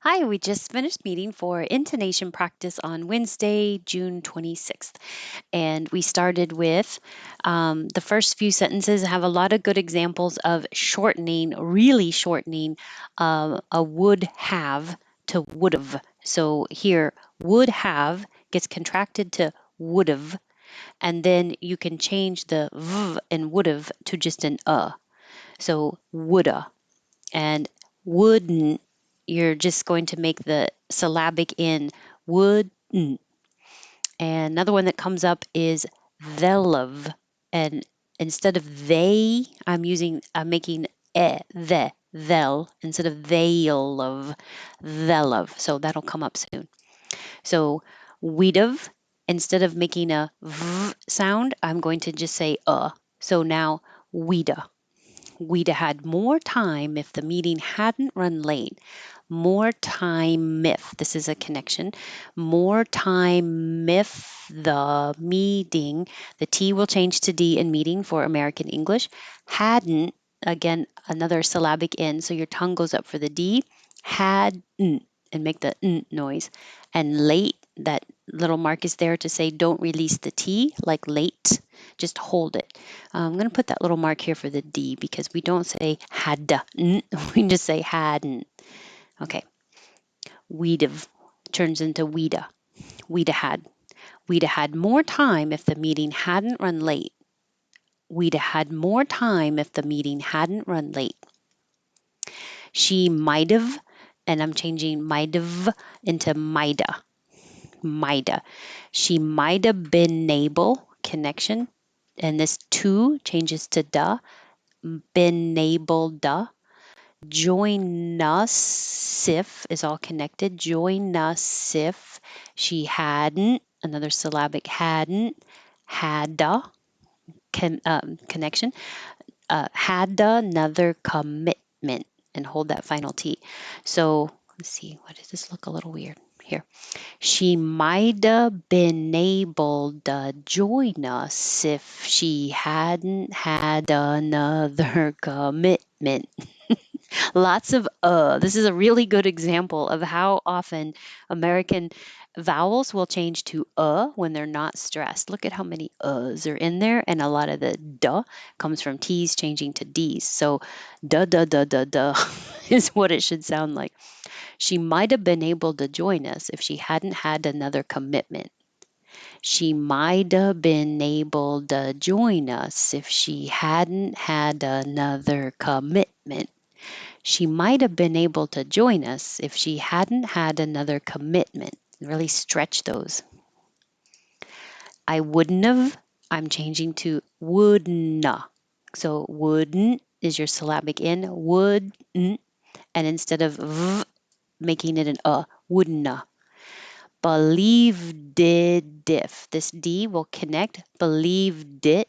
Hi, we just finished meeting for intonation practice on Wednesday, June 26th. And we started with the first few sentences have a lot of good examples of shortening, really shortening a would have to would have. So here, would have gets contracted to would have, and then you can change the v in would have to just an So woulda. And wouldn't, you're just going to make the syllabic in wouldn't. And another one that comes up is they'll. And instead of I'm making they'll instead of they'll. So that'll come up soon. So we'd've, instead of making a v sound, I'm going to just say So now we'd have had more time if the meeting hadn't run late. More time if, this is a connection, more time if the meeting, the T will change to D in meeting for American English, hadn't, again, another syllabic in, so your tongue goes up for the D, hadn't, and make the n noise. And late, that little mark is there to say don't release the T, like late, just hold it. I'm going to put that little mark here for the D because we don't say had, we just say hadn't. Okay, we'd have turns into we'd have had. We'd have had more time if the meeting hadn't run late. We'd have had more time if the meeting hadn't run late. She might have, and I'm changing might have into might'a. Might'a. She might have been able, connection, and this to changes to da, been able da. Join us if is all connected. Join us if she hadn't, another syllabic hadn't, hadda, connection, hadda, another commitment, and hold that final T. So let's see, what does this look a little weird here? She might have been able to join us if she hadn't had another commitment. Lots of This is a really good example of how often American vowels will change to when they're not stressed. Look at how many are in there, and a lot of the duh comes from T's changing to D's. So duh duh duh duh duh is what it should sound like. She might have been able to join us if she hadn't had another commitment. She might have been able to join us if she hadn't had another commitment. She might have been able to join us if she hadn't had another commitment. Really stretch those. I wouldn't have, I'm changing to wouldn't. So wouldn't is your syllabic in, wouldn't, and instead of making it an wouldn't. Believed it if. This D will connect, believed it,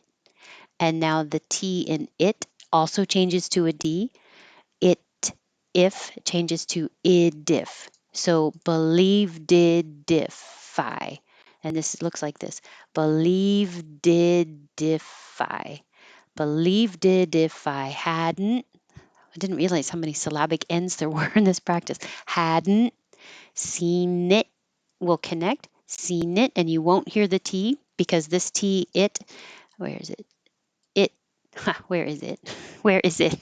and now the T in it also changes to a D. It if changes to id if. So believe did if I. And this looks like this. Believe did if I. Believe did if I hadn't. I didn't realize how many syllabic ends there were in this practice. Hadn't seen it will connect. Seen it, and you won't hear the T because this T, it, where is it? It, where is it? Where is it?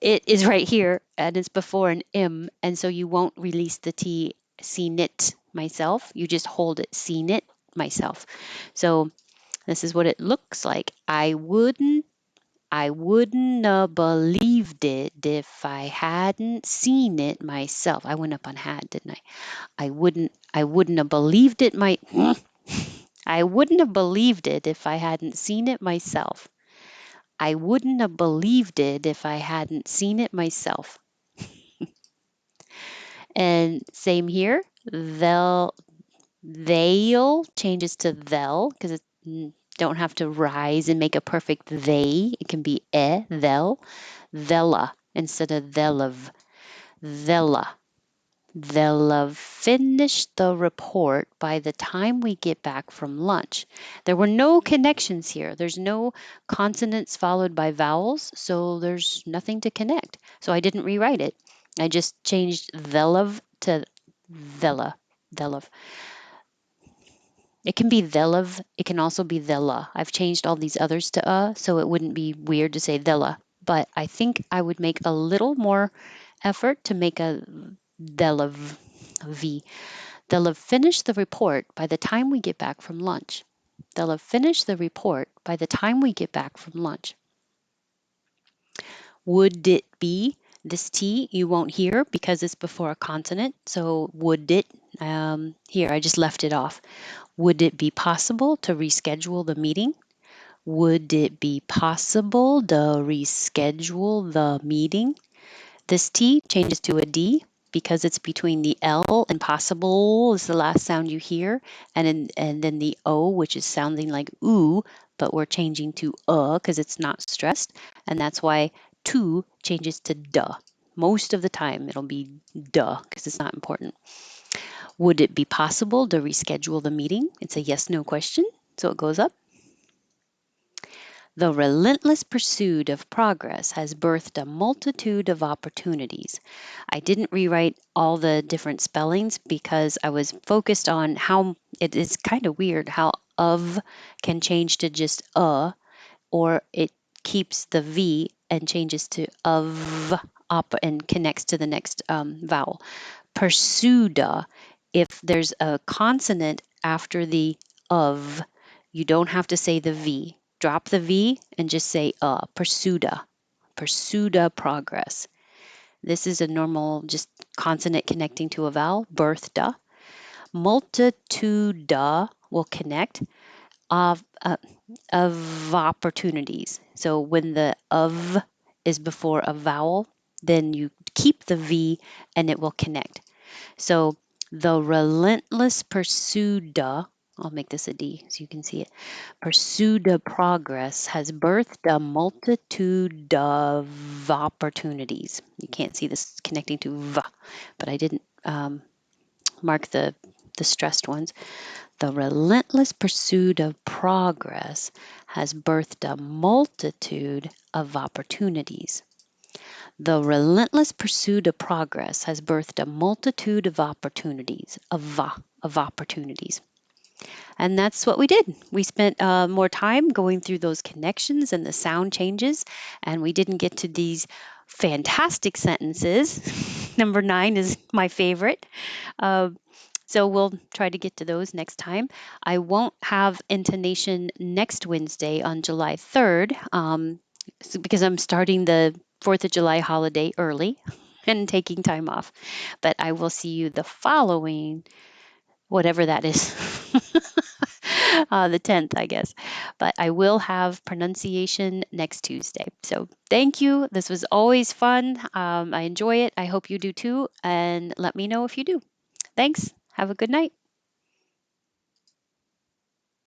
It is right here and it's before an M, and so you won't release the T, seen it myself. You just hold it, seen it myself. So this is what it looks like. I wouldn't have believed it if I hadn't seen it myself. I went up on had, didn't I? I wouldn't have believed it I wouldn't have believed it if I hadn't seen it myself. I wouldn't have believed it if I hadn't seen it myself. And same here, they'll changes to they'll because it don't have to rise and make a perfect they. It can be they'lla instead of they'll have finished the report by the time we get back from lunch. There were no connections here. There's no consonants followed by vowels, so there's nothing to connect. So I didn't rewrite it. I just changed they'll have to thela. Thelev. It can be thelev. It can also be thela. I've changed all these others to so it wouldn't be weird to say thela. But I think I would make a little more effort to make a thelev v. They'll have finished the report by the time we get back from lunch. They'll have finished the report by the time we get back from lunch. Would it be? This T you won't hear because it's before a consonant. So would it? Here, I just left it off. Would it be possible to reschedule the meeting? Would it be possible to reschedule the meeting? This T changes to a D because it's between the L and possible is the last sound you hear, and then the O, which is sounding like ooh, but we're changing to because it's not stressed, and that's why to changes to duh. Most of the time it'll be duh because it's not important. Would it be possible to reschedule the meeting? It's a yes no question, so it goes up. The relentless pursuit of progress has birthed a multitude of opportunities. I didn't rewrite all the different spellings because I was focused on how it is kind of weird how of can change to just or it keeps the V and changes to of and connects to the next vowel. Pursuda, if there's a consonant after the of, you don't have to say the V. Drop the V and just say pursuda. Pursuda progress. This is a normal just consonant connecting to a vowel, birthda. Multituda will connect of, uh, of opportunities. So when the of is before a vowel, then you keep the V and it will connect. So the relentless pursuda, I'll make this a D so you can see it. Pursuda progress has birthed a multitude of opportunities. You can't see this connecting to V, but I didn't mark the stressed ones. The relentless pursuit of progress has birthed a multitude of opportunities. The relentless pursuit of progress has birthed a multitude of opportunities, of opportunities. And that's what we did. We spent more time going through those connections and the sound changes, and we didn't get to these fantastic sentences. Number 9 is my favorite. Uh, so we'll try to get to those next time. I won't have intonation next Wednesday on July 3rd because I'm starting the 4th of July holiday early and taking time off. But I will see you the following, whatever that is. The 10th, I guess. But I will have pronunciation next Tuesday. So thank you. This was always fun. I enjoy it. I hope you do too. And let me know if you do. Thanks. Have a good night.